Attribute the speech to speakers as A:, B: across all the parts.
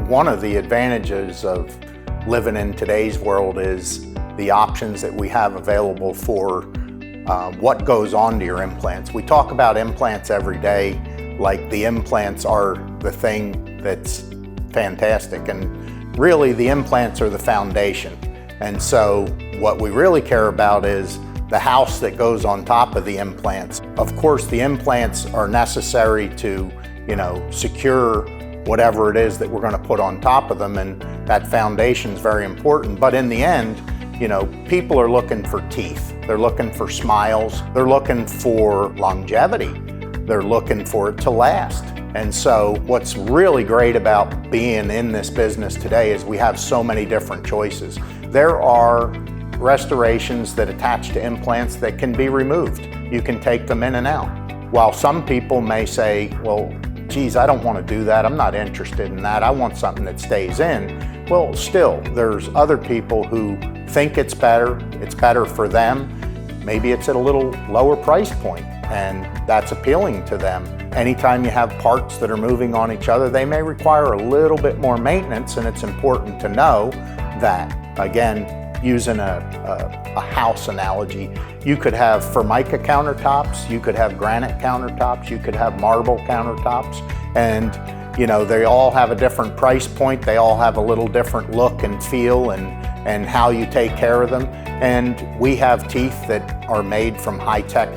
A: One of the advantages of living in today's world is the options that we have available for what goes on to your implants. We talk about implants every day, like the implants are the thing that's fantastic, and really the implants are the foundation. And so what we really care about is the house that goes on top of the implants. Of course, the implants are necessary to, secure whatever it is that we're going to put on top of them, and that foundation is very important. But in the end, people are looking for teeth. They're looking for smiles. They're looking for longevity. They're looking for it to last. And so what's really great about being in this business today is we have so many different choices. There are restorations that attach to implants that can be removed. You can take them in and out. While some people may say, well, geez, I don't want to do that. I'm not interested in that. I want something that stays in. Well, still, there's other people who think it's better for them. Maybe it's at a little lower price point, and that's appealing to them. Anytime you have parts that are moving on each other, they may require a little bit more maintenance, and it's important to know that. Again, using a house analogy, you could have Formica countertops, you could have granite countertops, you could have marble countertops, and they all have a different price point, they all have a little different look and feel and how you take care of them. And we have teeth that are made from high-tech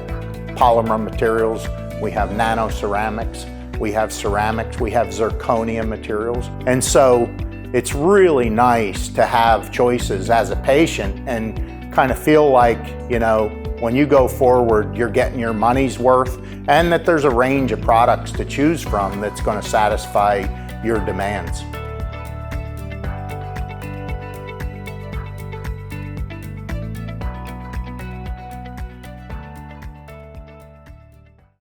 A: polymer materials, we have nano ceramics, we have ceramics, we have zirconia materials. And so it's really nice to have choices as a patient and kind of feel like, when you go forward, you're getting your money's worth, and that there's a range of products to choose from that's going to satisfy your demands.